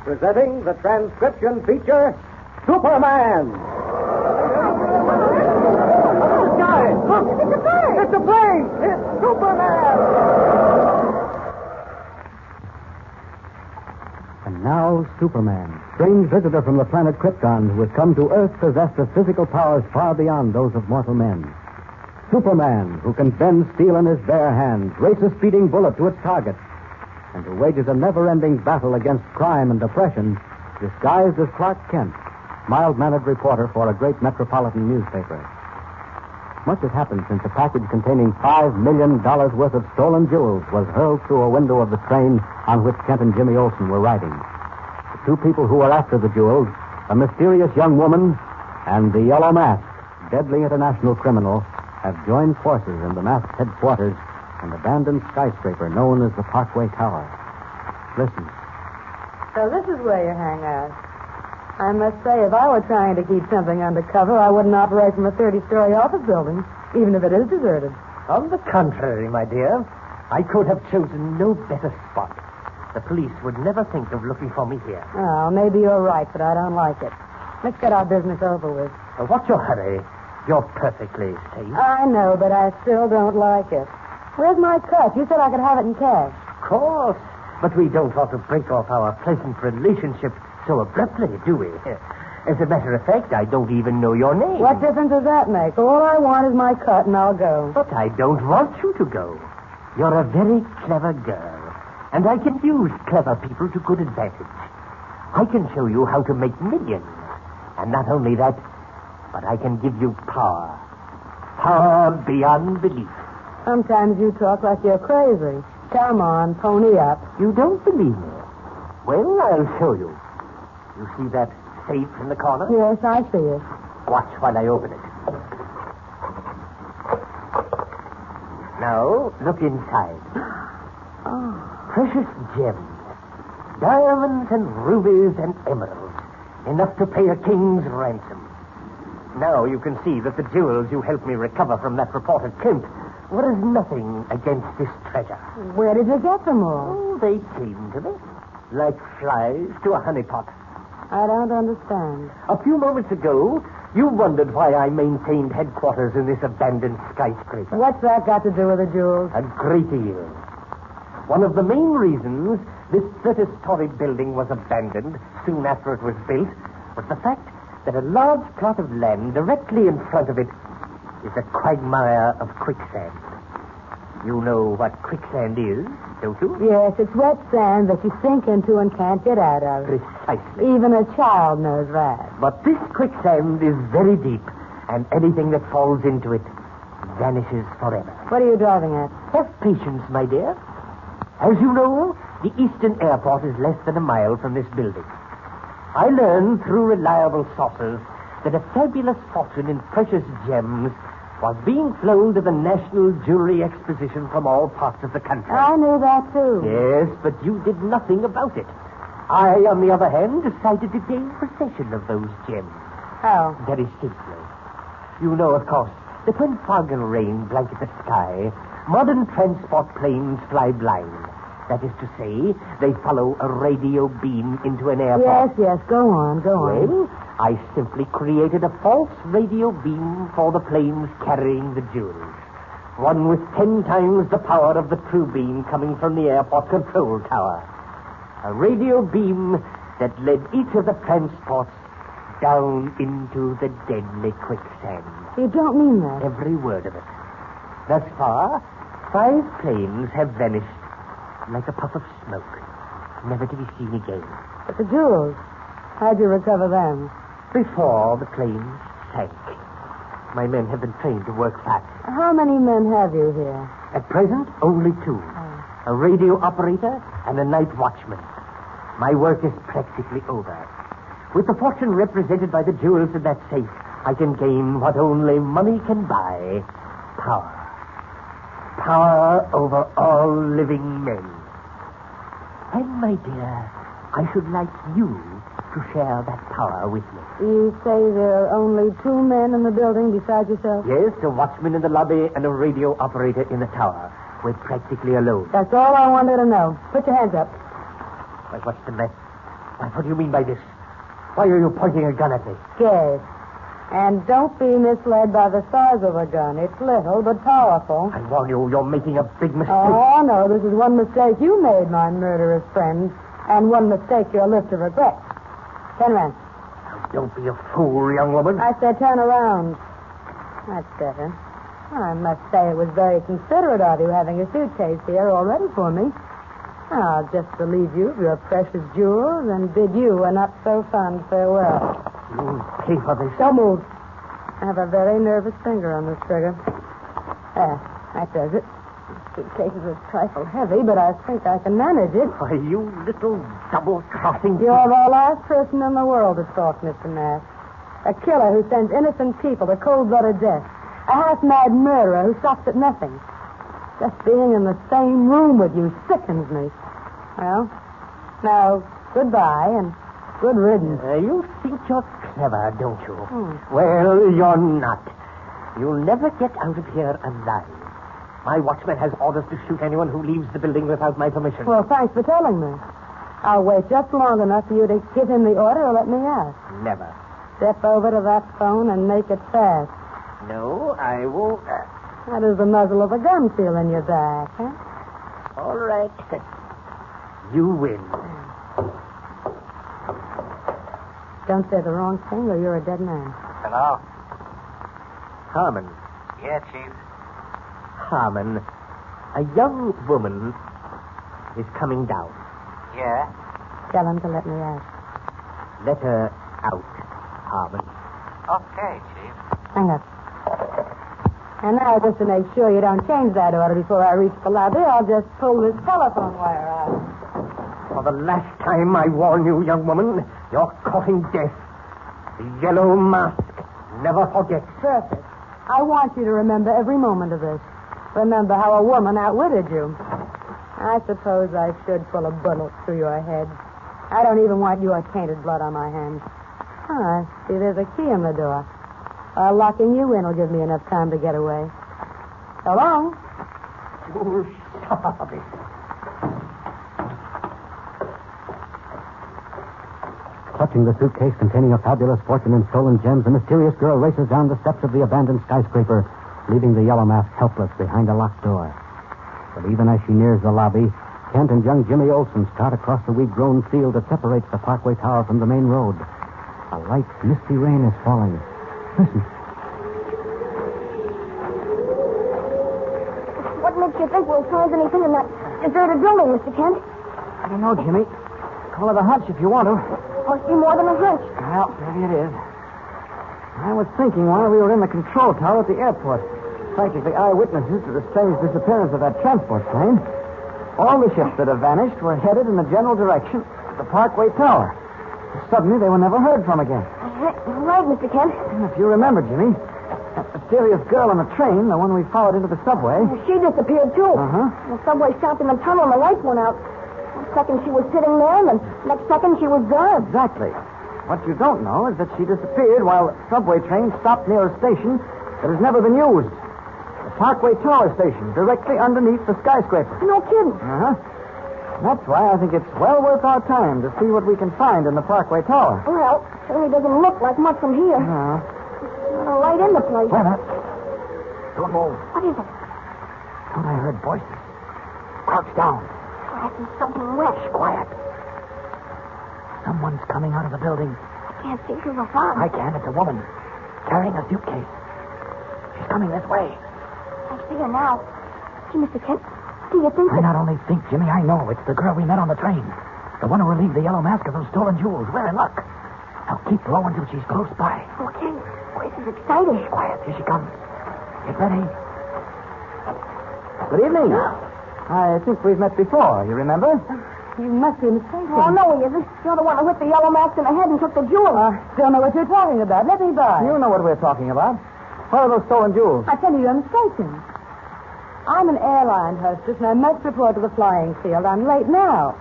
presenting the transcription feature, Superman. Guys, look! It's a plane! It's a plane! It's Superman! And now, Superman, strange visitor from the planet Krypton who has come to Earth possessed of physical powers far beyond those of mortal men. Superman, who can bend steel in his bare hands, race a speeding bullet to its target, and who wages a never-ending battle against crime and oppression, disguised as Clark Kent, mild-mannered reporter for a great metropolitan newspaper. Much has happened since a package containing $5 million worth of stolen jewels was hurled through a window of the train on which Kent and Jimmy Olsen were riding. The two people who were after the jewels, a mysterious young woman and the Yellow Mask, deadly international criminal, have joined forces in the masked headquarters an abandoned skyscraper known as the Parkway Tower. Listen. So this is where you hang out. I must say, if I were trying to keep something undercover, I wouldn't operate from a 30-story office building, even if it is deserted. On the contrary, my dear, I could have chosen no better spot. The police would never think of looking for me here. Oh, maybe you're right, but I don't like it. Let's get our business over with. What's your hurry? You're perfectly safe. I know, but I still don't like it. Where's my cut? You said I could have it in cash. Of course. But we don't want to break off our pleasant relationship so abruptly, do we? As a matter of fact, I don't even know your name. What difference does that make? All I want is my cut, and I'll go. But I don't want you to go. You're a very clever girl, and I can use clever people to good advantage. I can show you how to make millions. And not only that, but I can give you power. Power beyond belief. Sometimes you talk like you're crazy. Come on, pony up. You don't believe me? Well, I'll show you. You see that safe in the corner? Yes, I see it. Watch while I open it. Now, look inside. Oh. Precious gems. Diamonds and rubies and emeralds. Enough to pay a king's ransom. Now you can see that the jewels you helped me recover from that reporter Kent were as nothing against this treasure. Where did you get them all? Oh, they came to me like flies to a honeypot. I don't understand. A few moments ago, you wondered why I maintained headquarters in this abandoned skyscraper. What's that got to do with the jewels? A great deal. One of the main reasons this 30-story building was abandoned soon after it was built was the fact that a large plot of land directly in front of it is a quagmire of quicksand. You know what quicksand is, don't you? Yes, it's wet sand that you sink into and can't get out of. Precisely. Even a child knows that. But this quicksand is very deep, and anything that falls into it vanishes forever. What are you driving at? Have patience, my dear. As you know, the Eastern Airport is less than a mile from this building. I learned through reliable sources that a fabulous fortune in precious gems was being flown to the National Jewelry Exposition from all parts of the country. I knew that, too. Yes, but you did nothing about it. I, on the other hand, decided to gain possession of those gems. How? Very simply. You know, of course, that when fog and rain blanket the sky, modern transport planes fly blind. That is to say, they follow a radio beam into an airport. Yes, go on. Well, I simply created a false radio beam for the planes carrying the jewels. One with 10 times the power of the true beam coming from the airport control tower. A radio beam that led each of the transports down into the deadly quicksand. You don't mean that. Every word of it. Thus far, 5 planes have vanished like a puff of smoke, never to be seen again. But the jewels, how'd you recover them? Before the planes sank. My men have been trained to work fast. How many men have you here? At present, only 2. A radio operator and a night watchman. My work is practically over. With the fortune represented by the jewels in that safe, I can gain what only money can buy. Power. Power over all living men. And, my dear, I should like you to share that power with me. You say there are only 2 men in the building besides yourself? Yes, a watchman in the lobby and a radio operator in the tower. We're practically alone. That's all I wanted to know. Put your hands up. Why, what's the matter? What do you mean by this? Why are you pointing a gun at me? Guess. And don't be misled by the size of the gun. It's little, but powerful. I warn you, you're making a big mistake. Oh, no, this is one mistake you made, my murderous friend, and one mistake you'll live to regret. Turn around. Now, don't be a fool, young woman. I said turn around. That's better. I must say it was very considerate of you having a suitcase here all ready for me. I'll just relieve you of your precious jewels and bid you a not-so-fond farewell. You'll pay for this. Don't move. I have a very nervous finger on this trigger. That does it. The suitcase is a trifle heavy, but I think I can manage it. Why, you little double-crossing... You're the last person in the world to talk, Mr. Mask. A killer who sends innocent people to cold-blooded death. A half-mad murderer who stops at nothing. Just being in the same room with you sickens me. Well, now, goodbye and good riddance. You think you're clever, don't you? Well, you're not. You'll never get out of here alive. My watchman has orders to shoot anyone who leaves the building without my permission. Well, thanks for telling me. I'll wait just long enough for you to give him the order or let me ask. Never. Step over to that phone and make it fast. No, I won't. How does the muzzle of a gun feel in your back, huh? All right. You win. Don't say the wrong thing or you're a dead man. Hello? Harmon. Yeah, Chief. Harmon, a young woman is coming down. Yeah? Tell him to let me ask. Let her out, Harmon. Okay, Chief. Hang up. And now, just to make sure you don't change that order before I reach the lobby, I'll just pull this telephone wire out. For the last time, I warn you, young woman, you're courting death. The yellow mask. Never forget. Perfect. I want you to remember every moment of this. Remember how a woman outwitted you. I suppose I should pull a bullet through your head. I don't even want your tainted blood on my hands. Ah, see, there's a key in the door. Locking you in will give me enough time to get away. So long. You son of a bitch. Clutching the suitcase containing a fabulous fortune in stolen gems, the mysterious girl races down the steps of the abandoned skyscraper, leaving the Yellow Mask helpless behind a locked door. But even as she nears the lobby, Kent and young Jimmy Olsen start across the weed-grown field that separates the Parkway Tower from the main road. A light, misty rain is falling. Listen. What makes you think we'll find anything in that deserted building, Mr. Kent? I don't know, Jimmy. Call it a hunch if you want to. Must be more than a hunch. Well, maybe it is. I was thinking while we were in the control tower at the airport. Practically eyewitnesses to the strange disappearance of that transport plane. All the ships that have vanished were headed in the general direction of the Parkway Tower. Suddenly, they were never heard from again. You're right, Mr. Kent. And if you remember, Jimmy, that mysterious girl on the train, the one we followed into the subway. She disappeared, too. Uh-huh. The subway stopped in the tunnel and the lights went out. One second she was sitting there, and the next second she was gone. Exactly. What you don't know is that she disappeared while the subway train stopped near a station that has never been used. The Parkway Tower station, directly underneath the skyscraper. No kidding. Uh-huh. That's why I think it's well worth our time to see what we can find in the Parkway Tower. Well, certainly doesn't look like much from here. No. Not a light in the place. Wait a minute. Don't move. What is it? Thought I heard voices. Crouch down. Cracking something wet. Quiet. Someone's coming out of the building. I can't see through the fog. I can. It's a woman carrying a suitcase. She's coming this way. I see her now. Gee, Mr. Kent, do you think I that... not only think, Jimmy, I know. It's the girl we met on the train. The one who relieved the Yellow Mask of those stolen jewels. We're in luck. Now keep low until she's close by. Okay. Boy, this is exciting. Quiet. Here she comes. Get ready. Good evening. I think we've met before. You remember? You must be mistaken. Oh, no, he isn't. You're the one who hit the Yellow Mask in the head and took the jewels. Don't know what you're talking about. Let me by. You know what we're talking about. What are those stolen jewels? I tell you, you're mistaken. I'm an airline hostess, and I must report to the flying field. I'm late now.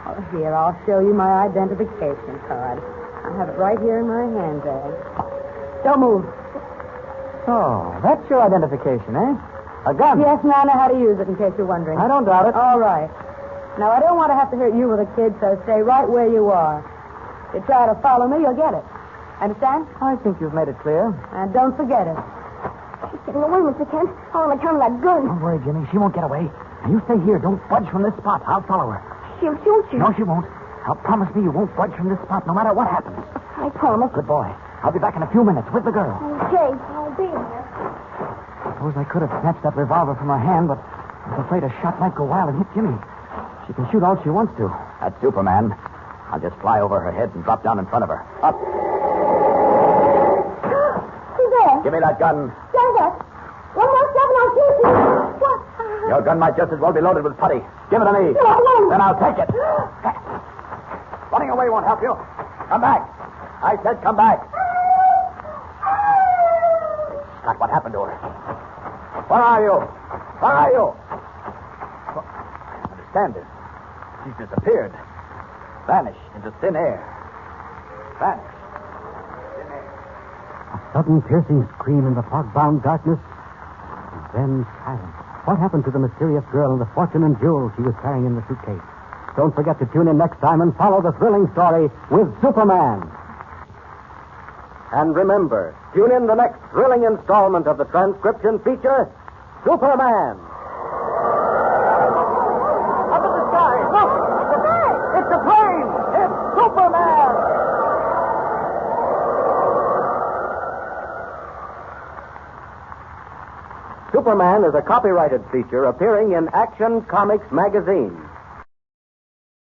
Oh, here, I'll show you my identification card. I have it right here in my handbag. Don't move. Oh, that's your identification, eh? A gun? Yes, and I know how to use it, in case you're wondering. I don't doubt it. All right. Now, I don't want to have to hurt you with a kid, so stay right where you are. If you try to follow me, you'll get it. Understand? I think you've made it clear. And don't forget it. She's getting away, Mr. Kent. I want to turn that gun. Don't worry, Jimmy. She won't get away. Now, you stay here. Don't budge from this spot. I'll follow her. She'll shoot you. No, she won't. Now, promise me you won't budge from this spot no matter what happens. I promise. Good boy. I'll be back in a few minutes with the girl. Okay, I'll be there. Suppose I could have snatched that revolver from her hand, but I was afraid a shot might go wild and hit Jimmy. She can shoot all she wants to. That's Superman. I'll just fly over her head and drop down in front of her. Up. Who's there? Give me that gun. Stand up. One more step and I'll shoot you. What? Your gun might just as well be loaded with putty. Give it to me. No, I won't. Then I'll take it. Running away won't help you. Come back. I said come back. Scott, what happened to her? Where are you? Where are you? Well, I don't understand this. She's disappeared. Vanished into thin air. Vanished. A sudden piercing scream in the fog-bound darkness, and then silence. What happened to the mysterious girl and the fortune and jewels she was carrying in the suitcase? Don't forget to tune in next time and follow the thrilling story with Superman. And remember, tune in the next thrilling installment of the transcription feature, Superman. Up in the sky, look! It's a plane! It's a plane! It's Superman! Superman is a copyrighted feature appearing in Action Comics magazine.